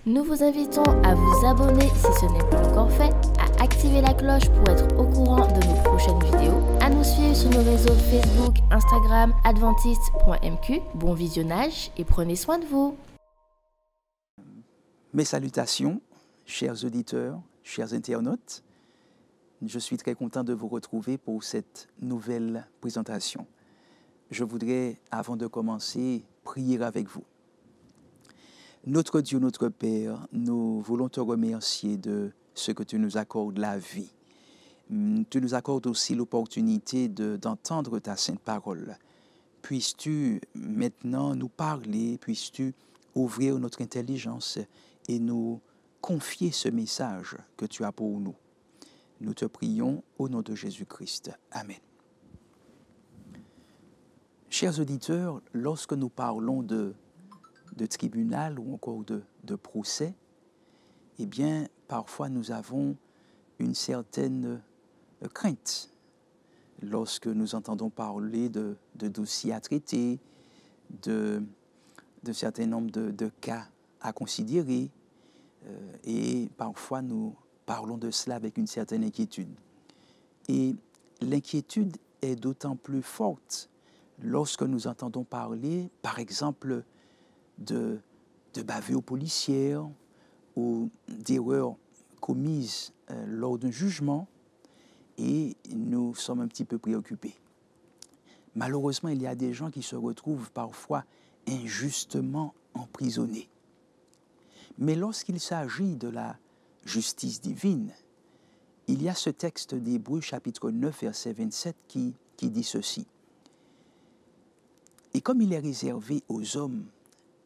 Nous vous invitons à vous abonner si ce n'est pas encore fait, à activer la cloche pour être au courant de nos prochaines vidéos, à nous suivre sur nos réseaux Facebook, Instagram, adventiste.mq. Bon visionnage et prenez soin de vous. Mes salutations, chers auditeurs, chers internautes. Je suis très content de vous retrouver pour cette nouvelle présentation. Je voudrais, avant de commencer, prier avec vous. Notre Dieu, notre Père, nous voulons te remercier de ce que tu nous accordes la vie. Tu nous accordes aussi l'opportunité d'entendre ta sainte parole. Puisses-tu maintenant nous parler, puisses-tu ouvrir notre intelligence et nous confier ce message que tu as pour nous. Nous te prions au nom de Jésus-Christ. Amen. Chers auditeurs, lorsque nous parlons de tribunal ou encore de procès, eh bien, parfois nous avons une certaine crainte lorsque nous entendons parler de dossiers à traiter, de certains nombres de cas à considérer, et parfois nous parlons de cela avec une certaine inquiétude. Et l'inquiétude est d'autant plus forte lorsque nous entendons parler, par exemple, de bavures policières ou d'erreurs commises lors d'un jugement, et nous sommes un petit peu préoccupés. Malheureusement, il y a des gens qui se retrouvent parfois injustement emprisonnés. Mais lorsqu'il s'agit de la justice divine, il y a ce texte d'Hébreux chapitre 9, verset 27 qui dit ceci. Et comme il est réservé aux hommes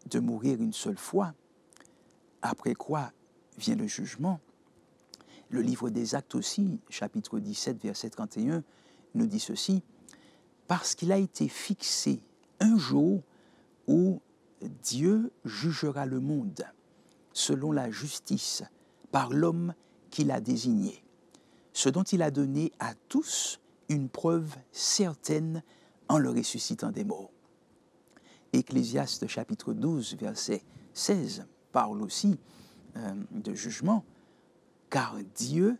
de mourir une seule fois, après quoi vient le jugement, le livre des Actes aussi, chapitre 17, verset 31, nous dit ceci, parce qu'il a été fixé un jour où Dieu jugera le monde selon la justice par l'homme qu'il a désigné, ce dont il a donné à tous une preuve certaine en le ressuscitant des morts. Ecclésiaste chapitre 12, verset 16 parle aussi de jugement, car Dieu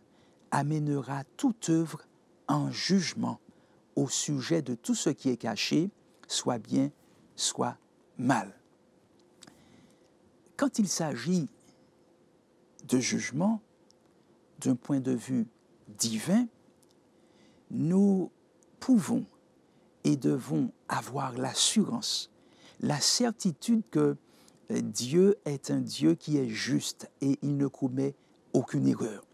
amènera toute œuvre en jugement au sujet de tout ce qui est caché, soit bien, soit mal. Quand il s'agit de jugement, d'un point de vue divin, nous pouvons et devons avoir l'assurance, la certitude que Dieu est un Dieu qui est juste et il ne commet aucune erreur.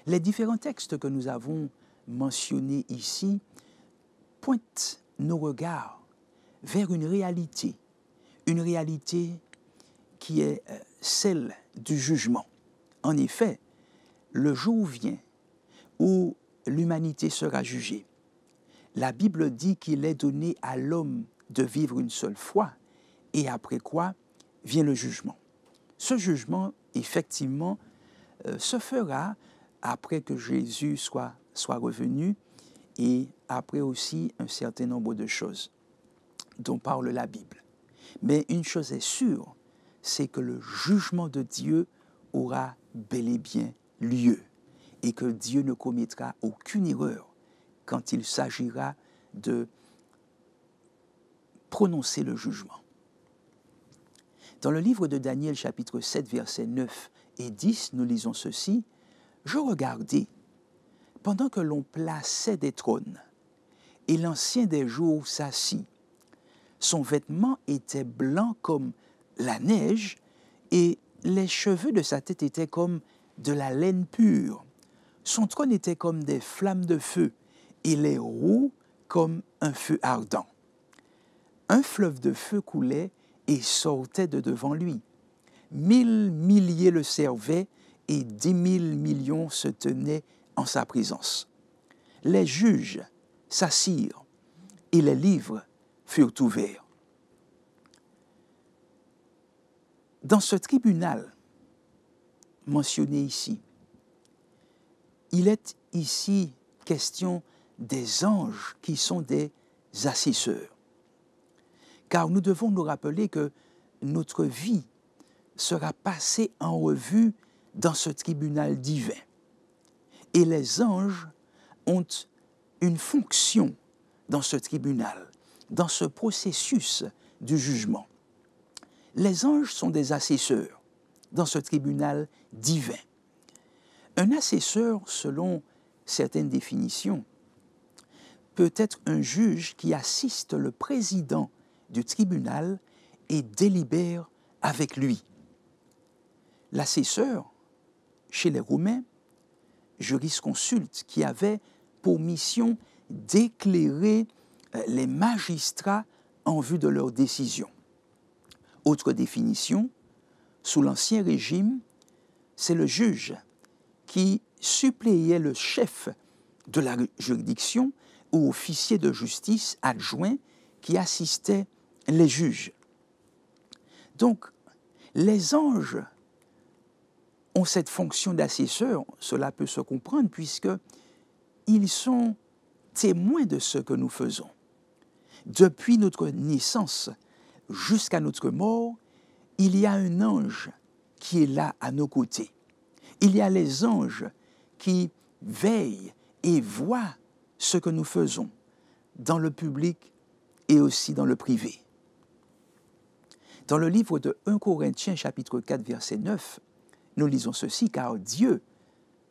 Les différents textes que nous avons mentionnés ici pointent nos regards vers une réalité qui est celle du jugement. En effet, le jour vient où l'humanité sera jugée. La Bible dit qu'il est donné à l'homme de vivre une seule fois, et après quoi vient le jugement. Ce jugement, effectivement, se fera après que Jésus soit revenu et après aussi un certain nombre de choses dont parle la Bible. Mais une chose est sûre, c'est que le jugement de Dieu aura bel et bien lieu et que Dieu ne commettra aucune erreur quand il s'agira de prononcer le jugement. Dans le livre de Daniel, chapitre 7, versets 9 et 10, nous lisons ceci. « Je regardais, pendant que l'on plaçait des trônes, et l'ancien des jours s'assit. Son vêtement était blanc comme la neige, et les cheveux de sa tête étaient comme de la laine pure. Son trône était comme des flammes de feu, et les roues comme un feu ardent. Un fleuve de feu coulait et sortait de devant lui. 1000 milliers le servaient, et 10 000 millions se tenaient en sa présence. Les juges s'assirent, et les livres furent ouverts. » Dans ce tribunal mentionné ici, il est ici question des anges qui sont des assesseurs. Car nous devons nous rappeler que notre vie sera passé en revue dans ce tribunal divin. Et les anges ont une fonction dans ce tribunal, dans ce processus du jugement. Les anges sont des assesseurs dans ce tribunal divin. Un assesseur, selon certaines définitions, peut être un juge qui assiste le président du tribunal et délibère avec lui. L'assesseur, chez les Romains, jurisconsulte qui avait pour mission d'éclairer les magistrats en vue de leurs décisions. Autre définition, sous l'Ancien Régime, c'est le juge qui suppléait le chef de la juridiction ou officier de justice adjoint qui assistait les juges. Donc, les anges ont cette fonction d'assesseur, cela peut se comprendre puisqu'ils sont témoins de ce que nous faisons. Depuis notre naissance jusqu'à notre mort, il y a un ange qui est là à nos côtés. Il y a les anges qui veillent et voient ce que nous faisons dans le public et aussi dans le privé. Dans le livre de 1 Corinthiens, chapitre 4, verset 9, nous lisons ceci, car Dieu,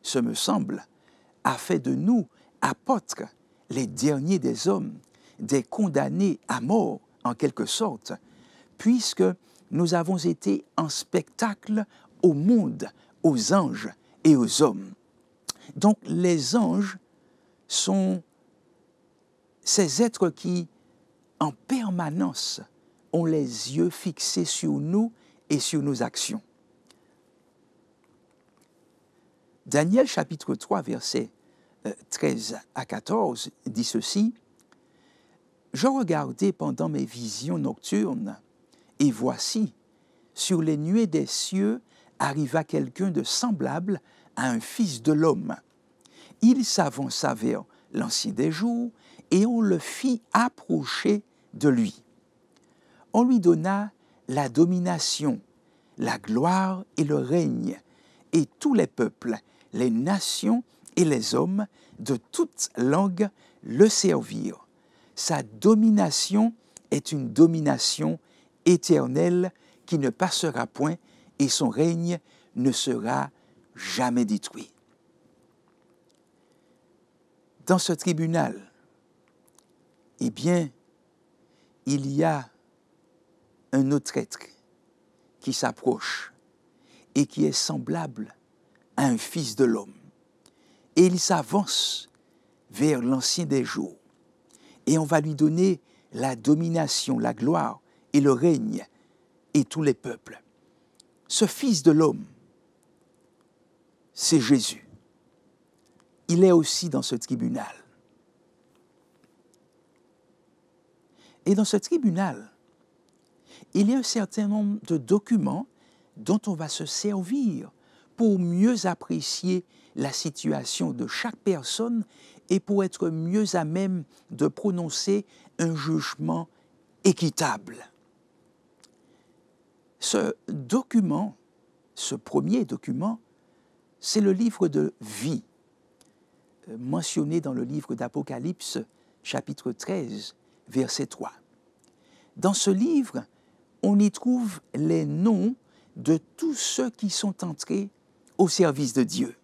ce me semble, a fait de nous apôtres, les derniers des hommes, des condamnés à mort, en quelque sorte, puisque nous avons été en spectacle au monde, aux anges et aux hommes. Donc les anges sont ces êtres qui, en permanence, ont les yeux fixés sur nous et sur nos actions. Daniel chapitre 3, versets 13 à 14 dit ceci, « Je regardais pendant mes visions nocturnes, et voici, sur les nuées des cieux arriva quelqu'un de semblable à un fils de l'homme. Il s'avança vers l'Ancien des jours, et on le fit approcher de lui. On lui donna la domination, la gloire et le règne, et tous les peuples, les nations et les hommes de toute langue le servirent. Sa domination est une domination éternelle qui ne passera point et son règne ne sera jamais détruit. » Dans ce tribunal, eh bien, il y a un autre être qui s'approche et qui est semblable à un fils de l'homme. Et il s'avance vers l'Ancien des jours. Et on va lui donner la domination, la gloire et le règne et tous les peuples. Ce fils de l'homme, c'est Jésus. Il est aussi dans ce tribunal. Et dans ce tribunal, il y a un certain nombre de documents dont on va se servir pour mieux apprécier la situation de chaque personne et pour être mieux à même de prononcer un jugement équitable. Ce document, ce premier document, c'est le livre de vie, mentionné dans le livre d'Apocalypse, chapitre 13, verset 3. Dans ce livre, on y trouve les noms de tous ceux qui sont entrés au service de Dieu.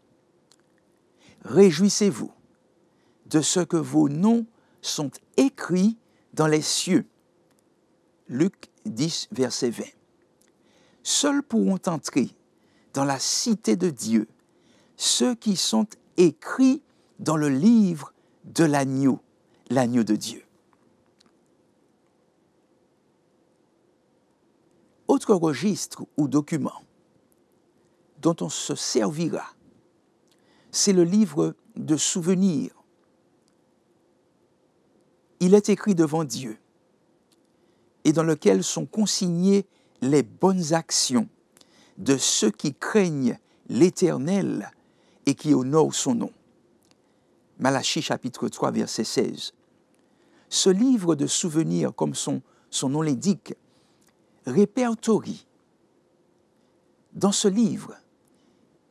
Réjouissez-vous de ce que vos noms sont écrits dans les cieux. Luc 10, verset 20. Seuls pourront entrer dans la cité de Dieu ceux qui sont écrits dans le livre de l'agneau, l'agneau de Dieu. Autre registre ou document dont on se servira, c'est le livre de souvenirs. Il est écrit devant Dieu et dans lequel sont consignées les bonnes actions de ceux qui craignent l'Éternel et qui honorent son nom. Malachie chapitre 3, verset 16. Ce livre de souvenirs, comme son nom l'indique, répertorie Dans ce livre,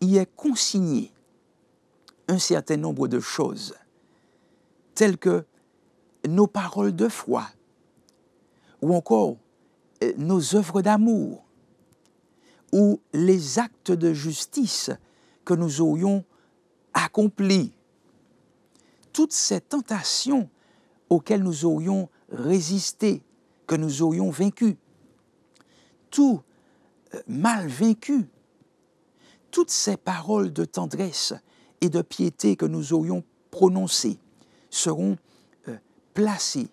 il est consigné un certain nombre de choses, telles que nos paroles de foi, ou encore nos œuvres d'amour, ou les actes de justice que nous aurions accomplis. Toutes ces tentations auxquelles nous aurions résisté, que nous aurions vaincu, tout mal vaincu, toutes ces paroles de tendresse et de piété que nous aurions prononcées seront placées,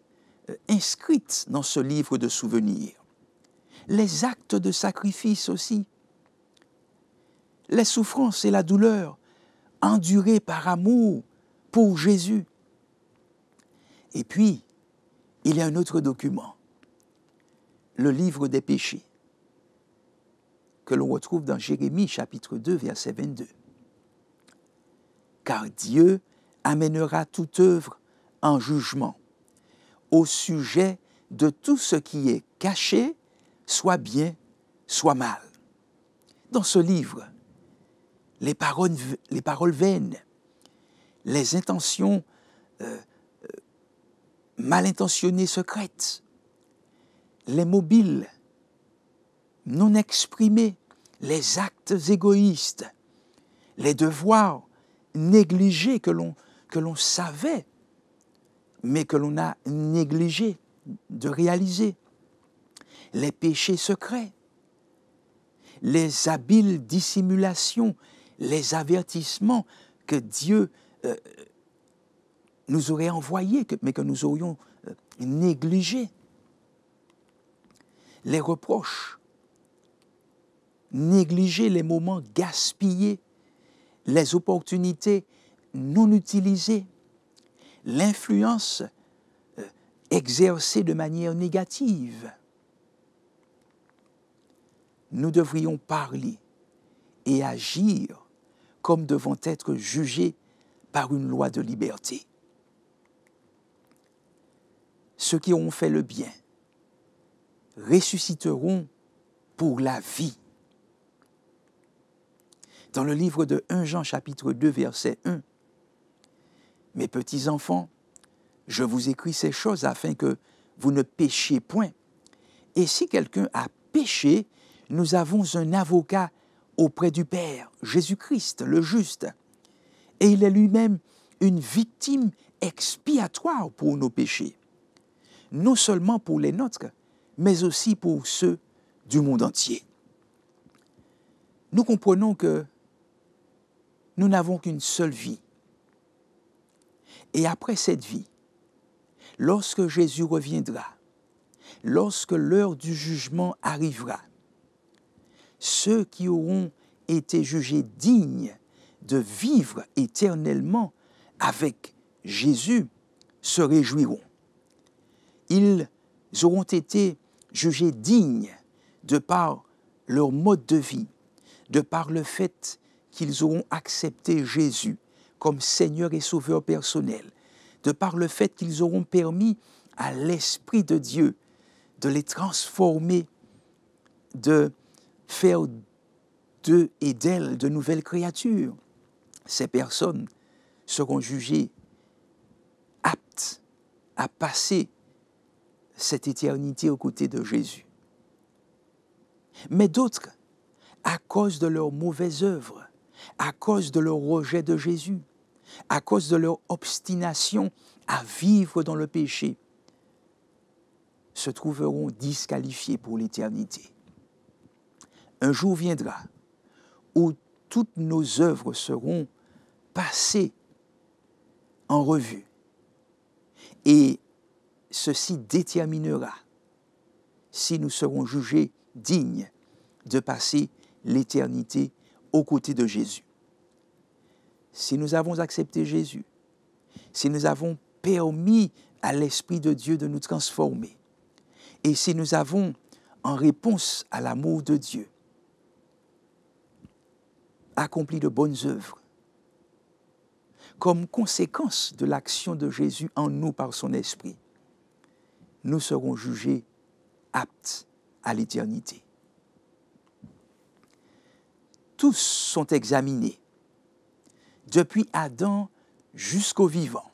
inscrites dans ce livre de souvenirs. Les actes de sacrifice aussi, les souffrances et la douleur endurées par amour pour Jésus. Et puis, il y a un autre document, le livre des péchés, que l'on retrouve dans Jérémie chapitre 2, verset 22. Car Dieu amènera toute œuvre en jugement au sujet de tout ce qui est caché, soit bien, soit mal. Dans ce livre, les paroles vaines, les intentions mal intentionnées secrètes, les mobiles non exprimés, les actes égoïstes, les devoirs négligés que l'on savait, mais que l'on a négligé de réaliser, les péchés secrets, les habiles dissimulations, les avertissements que Dieu nous aurait envoyés, mais que nous aurions négligés, les reproches, négliger les moments gaspillés, les opportunités non utilisées, l'influence exercée de manière négative. Nous devrions parler et agir comme devant être jugés par une loi de liberté. Ceux qui auront fait le bien ressusciteront pour la vie. Dans le livre de 1 Jean chapitre 2 verset 1, « Mes petits enfants, je vous écris ces choses afin que vous ne péchiez point. Et si quelqu'un a péché, nous avons un avocat auprès du Père, Jésus-Christ, le juste. Et il est lui-même une victime expiatoire pour nos péchés, non seulement pour les nôtres, mais aussi pour ceux du monde entier. » Nous comprenons que nous n'avons qu'une seule vie. Et après cette vie, lorsque Jésus reviendra, lorsque l'heure du jugement arrivera, ceux qui auront été jugés dignes de vivre éternellement avec Jésus se réjouiront. Ils auront été jugés dignes de par leur mode de vie, de par le fait qu'ils auront accepté Jésus comme Seigneur et Sauveur personnel, de par le fait qu'ils auront permis à l'Esprit de Dieu de les transformer, de faire d'eux et d'elles de nouvelles créatures. Ces personnes seront jugées aptes à passer cette éternité aux côtés de Jésus. Mais d'autres, à cause de leurs mauvaises œuvres, à cause de leur rejet de Jésus, à cause de leur obstination à vivre dans le péché, se trouveront disqualifiés pour l'éternité. Un jour viendra où toutes nos œuvres seront passées en revue et ceci déterminera si nous serons jugés dignes de passer l'éternité aux côtés de Jésus. Si nous avons accepté Jésus, si nous avons permis à l'Esprit de Dieu de nous transformer, et si nous avons, en réponse à l'amour de Dieu, accompli de bonnes œuvres, comme conséquence de l'action de Jésus en nous par son Esprit, nous serons jugés aptes à l'éternité. tous sont examinés, depuis Adam jusqu'au vivant.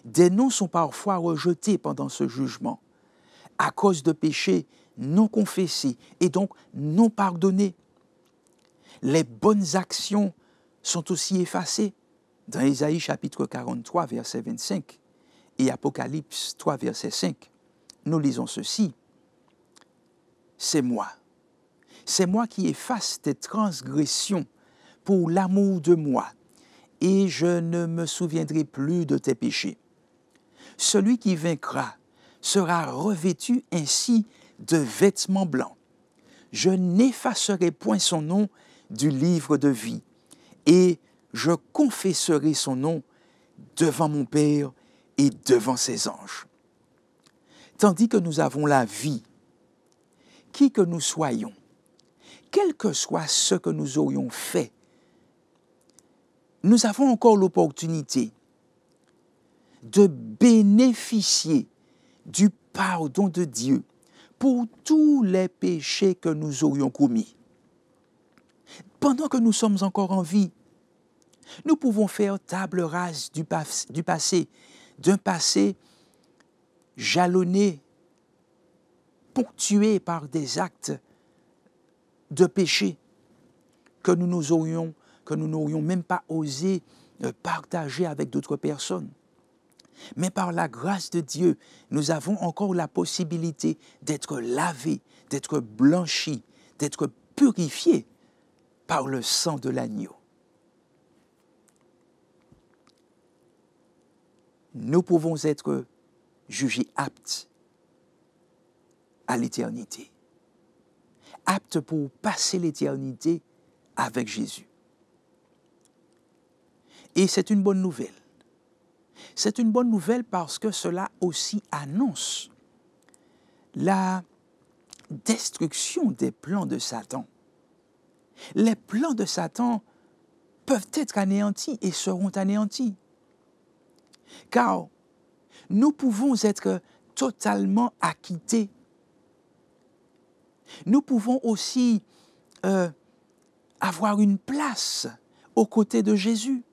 Des noms sont parfois rejetés pendant ce jugement, à cause de péchés non confessés et donc non pardonnés. Les bonnes actions sont aussi effacées. Dans Ésaïe chapitre 43, verset 25 et Apocalypse 3, verset 5, nous lisons ceci. C'est moi qui efface tes transgressions pour l'amour de moi, et je ne me souviendrai plus de tes péchés. Celui qui vaincra sera revêtu ainsi de vêtements blancs. Je n'effacerai point son nom du livre de vie, et je confesserai son nom devant mon Père et devant ses anges. Tandis que nous avons la vie, qui que nous soyons, quel que soit ce que nous aurions fait, nous avons encore l'opportunité de bénéficier du pardon de Dieu pour tous les péchés que nous aurions commis. Pendant que nous sommes encore en vie, nous pouvons faire table rase du passé, d'un passé jalonné, ponctué par des actes de péché que nous n'aurions même pas osé partager avec d'autres personnes. Mais par la grâce de Dieu, nous avons encore la possibilité d'être lavés, d'être blanchis, d'être purifiés par le sang de l'agneau. Nous pouvons être jugés aptes à l'éternité, aptes pour passer l'éternité avec Jésus. Et c'est une bonne nouvelle. C'est une bonne nouvelle parce que cela aussi annonce la destruction des plans de Satan. Les plans de Satan peuvent être anéantis et seront anéantis. Car nous pouvons être totalement acquittés. Nous pouvons aussi avoir une place aux côtés de Jésus,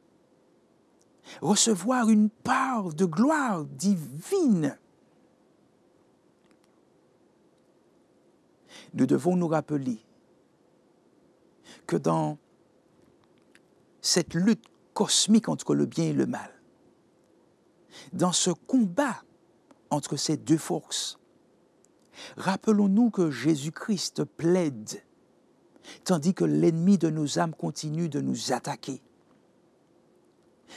recevoir une part de gloire divine. Nous devons nous rappeler que dans cette lutte cosmique entre le bien et le mal, dans ce combat entre ces deux forces, rappelons-nous que Jésus-Christ plaide, tandis que l'ennemi de nos âmes continue de nous attaquer.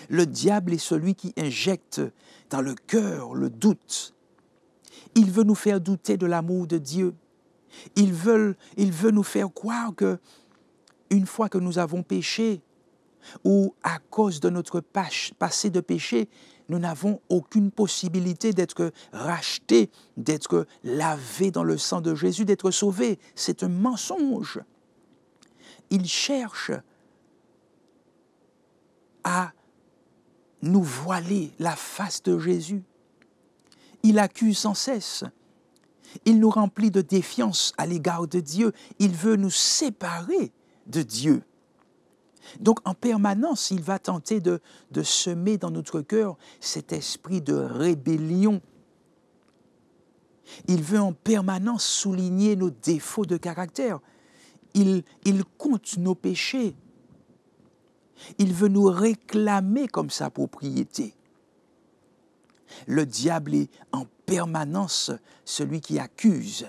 Le diable est celui qui injecte dans le cœur le doute. Il veut nous faire douter de l'amour de Dieu. Il veut nous faire croire que une fois que nous avons péché, ou à cause de notre passé de péché, nous n'avons aucune possibilité d'être rachetés, d'être lavés dans le sang de Jésus, d'être sauvés. C'est un mensonge. Il cherche à nous voiler la face de Jésus. Il accuse sans cesse. Il nous remplit de défiance à l'égard de Dieu. Il veut nous séparer de Dieu. Donc, en permanence, il va tenter de semer dans notre cœur cet esprit de rébellion. Il veut en permanence souligner nos défauts de caractère. Il compte nos péchés. Il veut nous réclamer comme sa propriété. Le diable est en permanence celui qui accuse.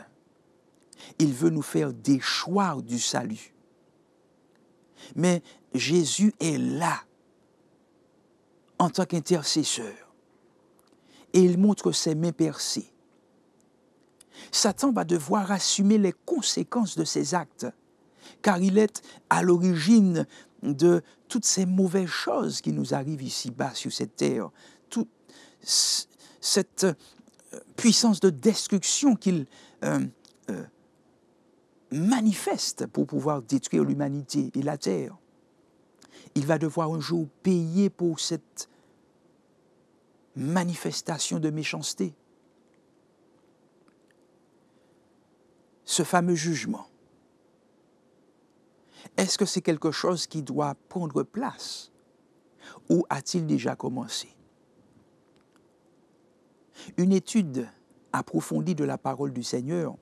Il veut nous faire déchoir du salut. Mais Jésus est là en tant qu'intercesseur et il montre ses mains percées. Satan va devoir assumer les conséquences de ses actes car il est à l'origine de toutes ces mauvaises choses qui nous arrivent ici-bas sur cette terre, toute cette puissance de destruction qu'il manifeste pour pouvoir détruire l'humanité et la terre. Il va devoir un jour payer pour cette manifestation de méchanceté. Ce fameux jugement Est-ce que c'est quelque chose qui doit prendre place ou a-t-il déjà commencé? Une étude approfondie de la parole du Seigneur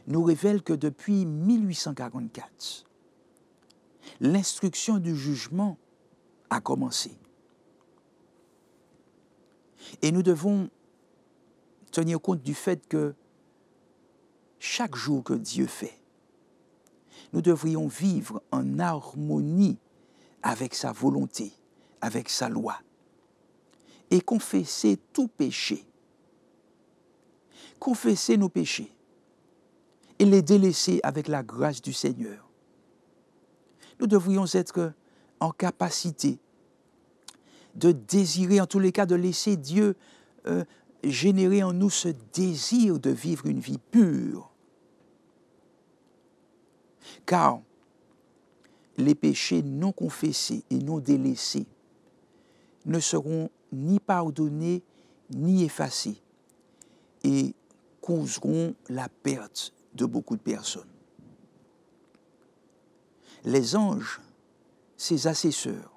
nous révèle que depuis 1844, l'instruction du jugement a commencé. Et nous devons tenir compte du fait que chaque jour que Dieu fait, nous devrions vivre en harmonie avec sa volonté, avec sa loi, et confesser tout péché, confesser nos péchés et les délaisser avec la grâce du Seigneur. Nous devrions être en capacité de désirer, en tous les cas, de laisser Dieu générer en nous ce désir de vivre une vie pure. Car les péchés non confessés et non délaissés ne seront ni pardonnés ni effacés et causeront la perte de beaucoup de personnes. Les anges, ses assesseurs,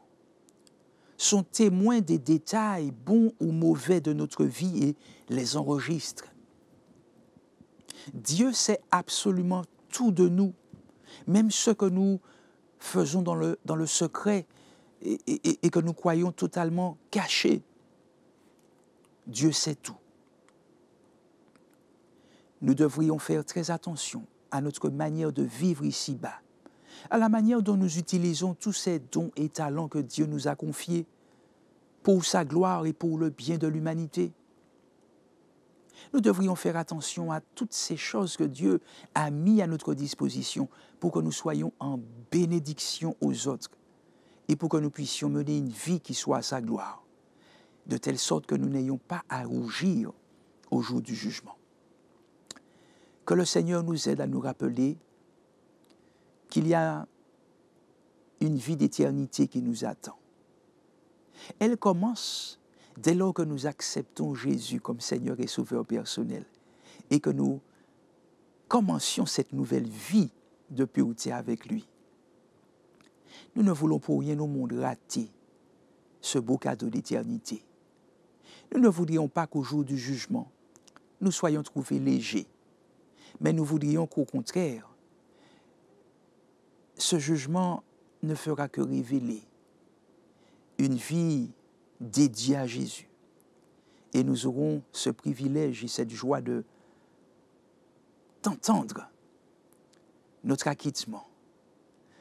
sont témoins des détails bons ou mauvais de notre vie et les enregistrent. Dieu sait absolument tout de nous, même ce que nous faisons dans le secret et que nous croyons totalement caché. Dieu sait tout. Nous devrions faire très attention à notre manière de vivre ici-bas, à la manière dont nous utilisons tous ces dons et talents que Dieu nous a confiés pour sa gloire et pour le bien de l'humanité. Nous devrions faire attention à toutes ces choses que Dieu a mis à notre disposition pour que nous soyons en bénédiction aux autres et pour que nous puissions mener une vie qui soit à sa gloire, de telle sorte que nous n'ayons pas à rougir au jour du jugement. Que le Seigneur nous aide à nous rappeler qu'il y a une vie d'éternité qui nous attend. Elle commence dès lors que nous acceptons Jésus comme Seigneur et Sauveur personnel et que nous commencions cette nouvelle vie de pureté avec lui. Nous ne voulons pour rien au monde rater ce beau cadeau d'éternité. Nous ne voudrions pas qu'au jour du jugement, nous soyons trouvés légers, mais nous voudrions qu'au contraire, ce jugement ne fera que révéler une vie dédiée à Jésus. Et nous aurons ce privilège et cette joie d'entendre notre acquittement,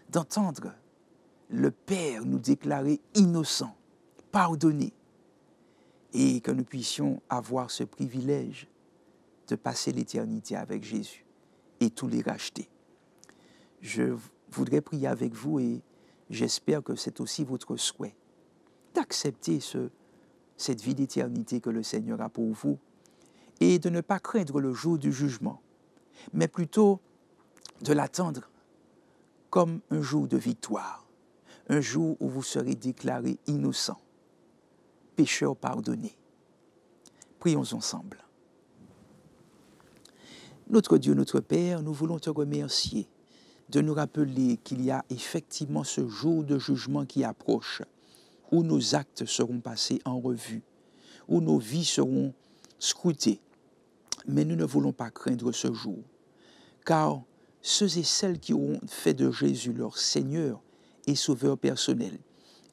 d'entendre le Père nous déclarer innocents, pardonnés, et que nous puissions avoir ce privilège de passer l'éternité avec Jésus et tous les racheter. Je voudrais prier avec vous et j'espère que c'est aussi votre souhait d'accepter cette vie d'éternité que le Seigneur a pour vous et de ne pas craindre le jour du jugement, mais plutôt de l'attendre comme un jour de victoire, un jour où vous serez déclaré innocent, pécheur pardonné. Prions ensemble. Notre Dieu, notre Père, nous voulons te remercier de nous rappeler qu'il y a effectivement ce jour de jugement qui approche, où nos actes seront passés en revue, où nos vies seront scrutées. Mais nous ne voulons pas craindre ce jour, car ceux et celles qui auront fait de Jésus leur Seigneur et Sauveur personnel,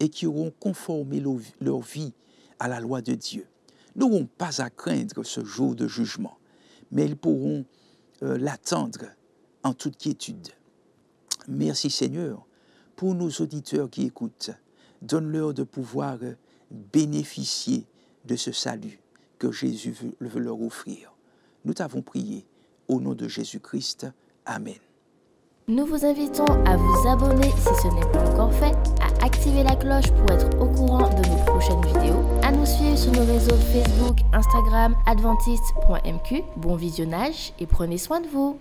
et qui auront conformé leur vie à la loi de Dieu, n'auront pas à craindre ce jour de jugement, mais ils pourront l'attendre en toute quiétude. Merci Seigneur pour nos auditeurs qui écoutent. Donne-leur de pouvoir bénéficier de ce salut que Jésus veut leur offrir. Nous t'avons prié au nom de Jésus-Christ. Amen. Nous vous invitons à vous abonner si ce n'est pas encore fait, à activer la cloche pour être au courant de nos prochaines vidéos, à nous suivre sur nos réseaux Facebook, Instagram, adventiste.mq. Bon visionnage et prenez soin de vous.